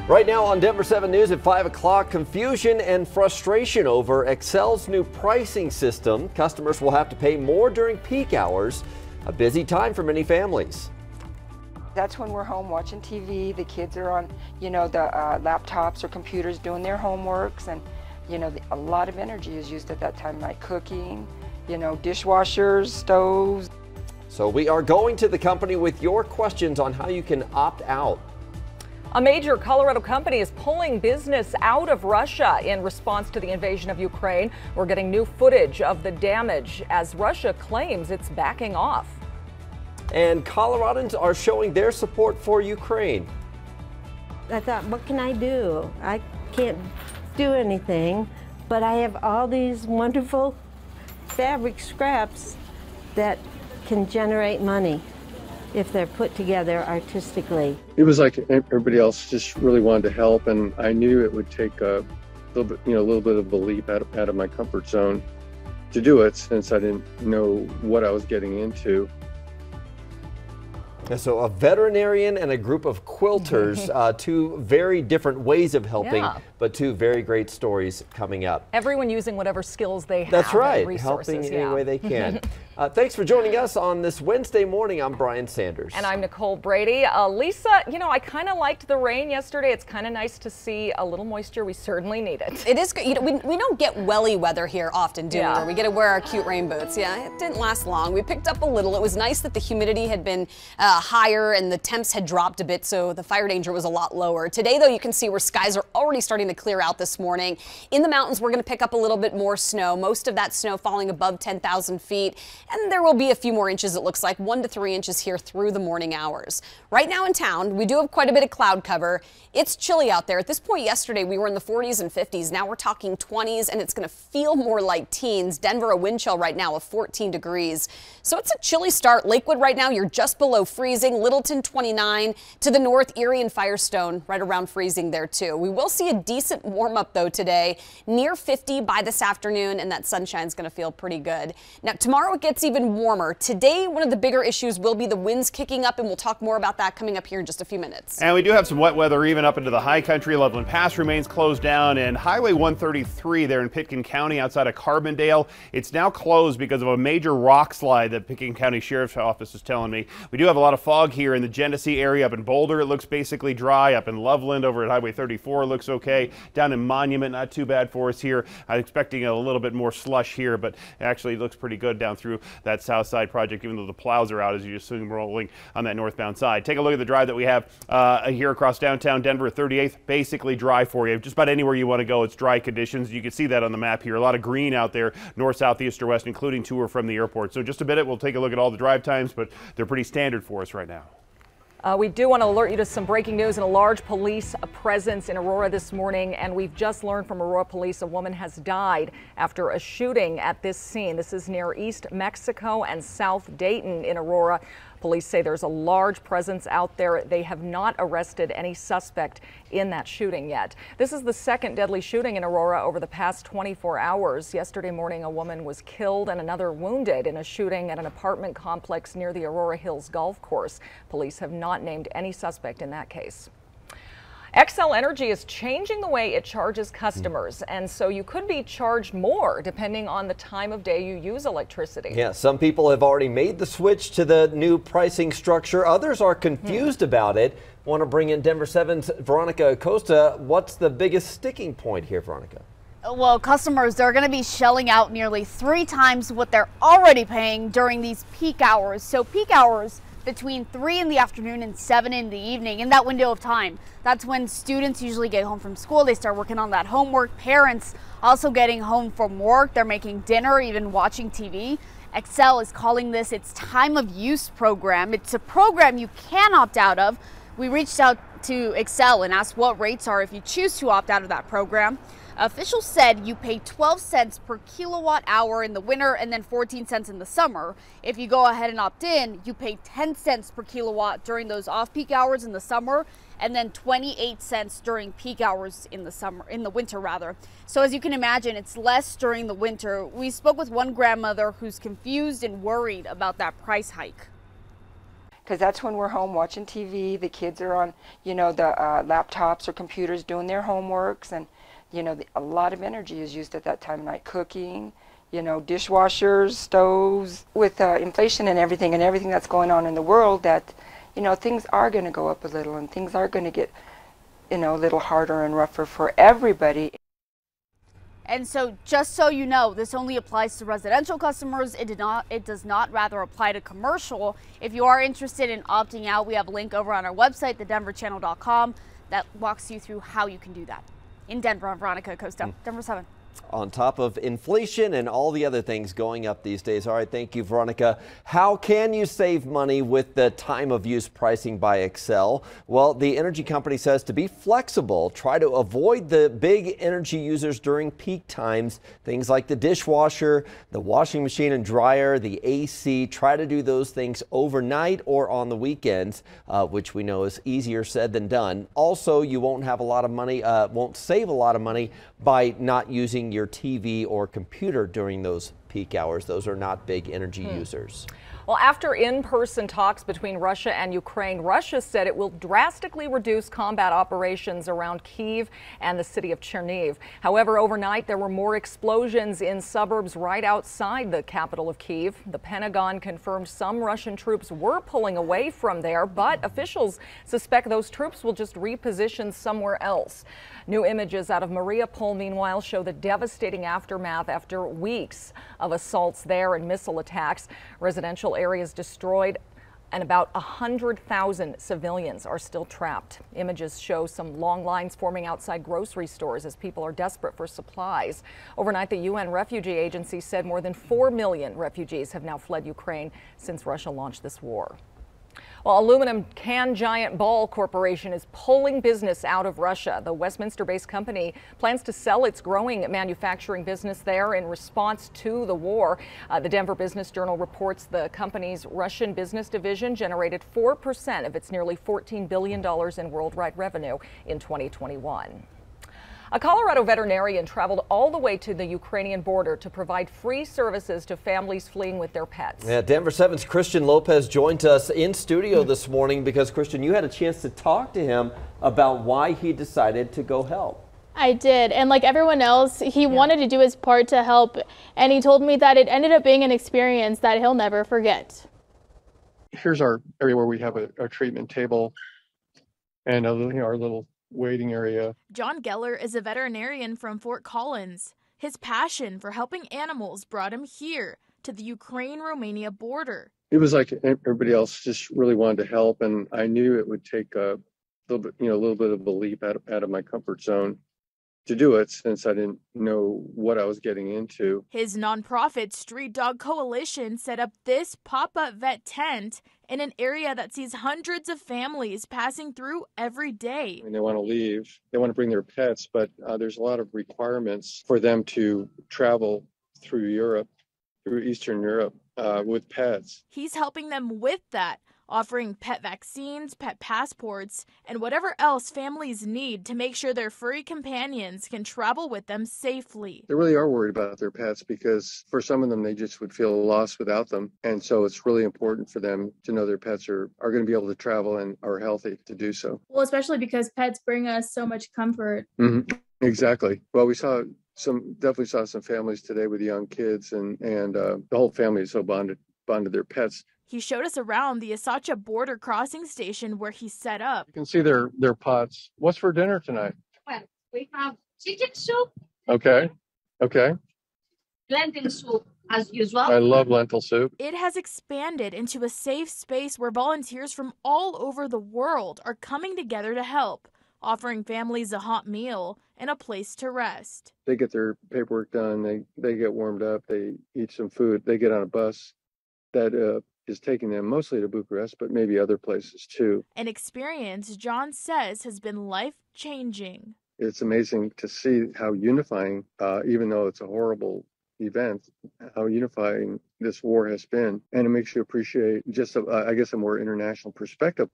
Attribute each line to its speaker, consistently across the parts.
Speaker 1: Right now on Denver 7 News at 5 o'clock, confusion and frustration over XCEL's new pricing system. Customers will have to pay more during peak hours, a busy time for many families.
Speaker 2: That's when we're home watching TV. The kids are on, the laptops or computers doing their homeworks, and, a lot of energy is used at that time, like cooking, dishwashers, stoves.
Speaker 1: So we are going to the company with your questions on how you can opt out.
Speaker 3: A major Colorado company is pulling business out of Russia in response to the invasion of Ukraine. We're getting new footage of the damage as Russia claims it's backing off.
Speaker 1: And Coloradans are showing their support for Ukraine.
Speaker 4: I thought, what can I do? I can't do anything, but I have all these wonderful fabric scraps that can generate money if they're put together artistically.
Speaker 5: It was like everybody else just really wanted to help, and I knew it would take a little bit of a leap out of my comfort zone to do it, since I didn't know what I was getting into.
Speaker 1: So a veterinarian and a group of quilters, two very different ways of helping, but two very great stories coming up.
Speaker 3: Everyone using whatever skills they have.
Speaker 1: That's right,
Speaker 3: resources,
Speaker 1: helping any way they can. Thanks for joining us on this Wednesday morning. I'm Brian Sanders.
Speaker 3: And I'm Nicole Brady. Lisa, I kind of liked the rain yesterday. It's kind of nice to see a little moisture. We certainly need it.
Speaker 6: It is good. We don't get welly weather here often, do we? Where we get to wear our cute rain boots. Yeah, it didn't last long. We picked up a little. It was nice that the humidity had been higher and the temps had dropped a bit, so the fire danger was a lot lower. Today, though, you can see where skies are already starting to clear out this morning. In the mountains, we're going to pick up a little bit more snow. Most of that snow falling above 10,000 feet. And there will be a few more inches, it looks like 1 to 3 inches here through the morning hours. Right now in town, we do have quite a bit of cloud cover. It's chilly out there. At this point yesterday, we were in the 40s and 50s. Now we're talking 20s, and it's going to feel more like teens. Denver, a wind chill right now of 14 degrees. So it's a chilly start. Lakewood right now, you're just below freezing. Littleton 29. To the north, Erie and Firestone right around freezing there too. We will see a decent warm up though today, near 50 by this afternoon, and that sunshine's going to feel pretty good. Now tomorrow it gets even warmer. Today, one of the bigger issues will be the winds kicking up, and we'll talk more about that coming up here in just a few minutes.
Speaker 7: And we do have some wet weather even up into the high country. Loveland Pass remains closed down, and Highway 133 there in Pitkin County outside of Carbondale, it's now closed because of a major rock slide that Pitkin County Sheriff's Office is telling me. We do have a lot of fog here in the Genesee area. Up in Boulder, it looks basically dry. Up in Loveland over at Highway 34 looks okay. Down in Monument, not too bad for us here. I'm expecting a little bit more slush here, but actually it looks pretty good down through that south side project, even though the plows are out as you assume rolling on that northbound side. Take a look at the drive that we have here across downtown Denver at 38th. Basically dry for you. Just about anywhere you want to go, it's dry conditions. You can see that on the map here. A lot of green out there, north, south, east, or west, including to or from the airport. So just a minute, we'll take a look at all the drive times, but they're pretty standard for us right now.
Speaker 3: We do want to alert you to some breaking news and a large police presence in Aurora this morning. And we've just learned from Aurora police a woman has died after a shooting at this scene. This is near East Mexico and South Dayton in Aurora. Police say there's a large presence out there. They have not arrested any suspect in that shooting yet. This is the second deadly shooting in Aurora over the past 24 hours. Yesterday morning, a woman was killed and another wounded in a shooting at an apartment complex near the Aurora Hills Golf Course. Police have not named any suspect in that case. XCEL Energy is changing the way it charges customers, and so you could be charged more depending on the time of day you use electricity.
Speaker 1: Yeah, some people have already made the switch to the new pricing structure. Others are confused about it. Want to bring in Denver 7's Veronica Acosta. What's the biggest sticking point here, Veronica?
Speaker 8: Well, customers, they're going to be shelling out nearly 3 times what they're already paying during these peak hours. So peak hours between 3 in the afternoon and 7 in the evening, in that window of time. That's when students usually get home from school. They start working on that homework. Parents also getting home from work. They're making dinner, even watching TV. XCEL is calling this its time of use program. It's a program you can opt out of. We reached out to XCEL and asked what rates are if you choose to opt out of that program. Officials said you pay 12 cents per kilowatt hour in the winter and then 14 cents in the summer. If you go ahead and opt in, you pay 10 cents per kilowatt during those off-peak hours in the summer, and then 28 cents during peak hours in the winter rather. So as you can imagine, it's less during the winter. We spoke with one grandmother who's confused and worried about that price hike.
Speaker 2: because that's when we're home watching TV. The kids are on, you know, the laptops or computers doing their homeworks, and you know, a lot of energy is used at that time of night, cooking, you know, dishwashers, stoves. With inflation and everything that's going on in the world, that, you know, things are going to go up a little, and things are going to get, you know, a little harder and rougher for everybody.
Speaker 8: And so, just so you know, this only applies to residential customers. It does not rather apply to commercial. If you are interested in opting out, we have a link over on our website, thedenverchannel.com, that walks you through how you can do that. In Denver, I'm Veronica Costa, Denver 7.
Speaker 1: On top of inflation and all the other things going up these days. All right, thank you, Veronica. How can you save money with the time of use pricing by XCEL? Well, the energy company says to be flexible, try to avoid the big energy users during peak times. Things like the dishwasher, the washing machine and dryer, the AC. Try to do those things overnight or on the weekends, which we know is easier said than done. Also, you won't have a lot of money, won't save a lot of money by not using your TV or computer during those peak hours. Those are not big energy users.
Speaker 3: Well, after in-person talks between Russia and Ukraine, Russia said it will drastically reduce combat operations around Kyiv and the city of Chernihiv. However, overnight there were more explosions in suburbs right outside the capital of Kyiv. The Pentagon confirmed some Russian troops were pulling away from there, but officials suspect those troops will just reposition somewhere else. New images out of Mariupol, meanwhile, show the devastating aftermath after weeks of assaults there and missile attacks. Residential areas destroyed, and about 100,000 civilians are still trapped. Images show some long lines forming outside grocery stores as people are desperate for supplies. Overnight, the UN Refugee Agency said more than 4 million refugees have now fled Ukraine since Russia launched this war. Well, aluminum can giant Ball Corporation is pulling business out of Russia. The Westminster-based company plans to sell its growing manufacturing business there in response to the war. The Denver Business Journal reports the company's Russian business division generated 4% of its nearly $14 billion in worldwide revenue in 2021. A Colorado veterinarian traveled all the way to the Ukrainian border to provide free services to families fleeing with their pets.
Speaker 1: Yeah, Denver 7's Christian Lopez joined us in studio this morning because, Christian, you had a chance to talk to him about why he decided to go help.
Speaker 9: I did, and like everyone else, he wanted to do his part to help, and he told me that it ended up being an experience that he'll never forget.
Speaker 5: Here's our area where we have a treatment table and our little waiting area.
Speaker 9: John Geller is a veterinarian from Fort Collins. His passion for helping animals brought him here to the Ukraine-Romania border.
Speaker 5: It was like everybody else, just really wanted to help, and I knew it would take a little bit of a leap out of my comfort zone to do it, since I didn't know what I was getting into.
Speaker 9: His nonprofit Street Dog Coalition set up this pop-up vet tent in an area that sees hundreds of families passing through every day.
Speaker 5: And they want to leave, they want to bring their pets, but there's a lot of requirements for them to travel through Europe, through Eastern Europe, with pets.
Speaker 9: He's helping them with that, offering pet vaccines, pet passports, and whatever else families need to make sure their furry companions can travel with them safely.
Speaker 5: They really are worried about their pets because for some of them, they just would feel lost without them. And so it's really important for them to know their pets are going to be able to travel and are healthy to do so.
Speaker 9: Well, especially because pets bring us so much comfort.
Speaker 5: Mm-hmm. Exactly. Well, we definitely saw some families today with young kids, and the whole family is so bonded to their pets.
Speaker 9: He showed us around the Asacha border crossing station where he's set up.
Speaker 5: You can see their pots. What's for dinner tonight?
Speaker 10: Well, we have chicken soup.
Speaker 5: Okay.
Speaker 10: Lentil soup, as usual.
Speaker 5: I love lentil soup.
Speaker 9: It has expanded into a safe space where volunteers from all over the world are coming together to help, offering families a hot meal and a place to rest.
Speaker 5: They get their paperwork done. They get warmed up. They eat some food. They get on a bus that is taking them mostly to Bucharest, but maybe other places too.
Speaker 9: An experience John says has been life-changing.
Speaker 5: It's amazing to see how unifying, even though it's a horrible event, how unifying this war has been. And it makes you appreciate just, I guess, a more international perspective.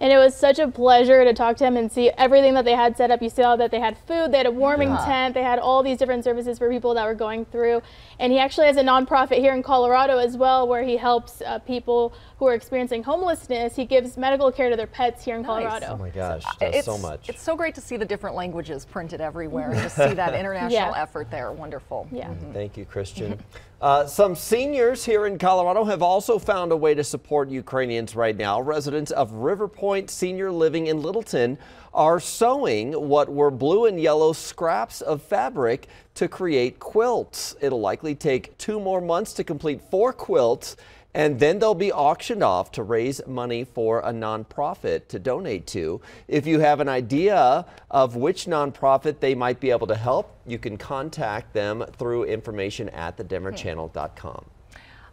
Speaker 11: And it was such a pleasure to talk to him and see everything that they had set up. You saw that they had food, they had a warming tent, they had all these different services for people that were going through. And he actually has a nonprofit here in Colorado as well, where he helps people who are experiencing homelessness. He gives medical care to their pets here in Colorado.
Speaker 1: Oh my gosh, does so much.
Speaker 3: It's so great to see the different languages printed everywhere and to see that international effort there. Wonderful.
Speaker 11: Yeah.
Speaker 1: Thank you, Christian. Some seniors here in Colorado have also found a way to support Ukrainians right now. Residents of River Point Senior Living in Littleton are sewing what were blue and yellow scraps of fabric to create quilts. It'll likely take 2 more months to complete 4 quilts, and then they'll be auctioned off to raise money for a nonprofit to donate to. If you have an idea of which nonprofit they might be able to help, you can contact them through information at thedenverchannel.com.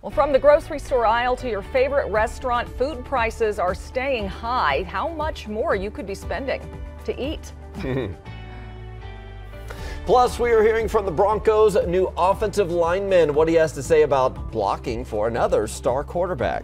Speaker 3: Well, from the grocery store aisle to your favorite restaurant, food prices are staying high. How much more you could be spending to eat?
Speaker 1: Plus, we are hearing from the Broncos' new offensive lineman, what he has to say about blocking for another star quarterback.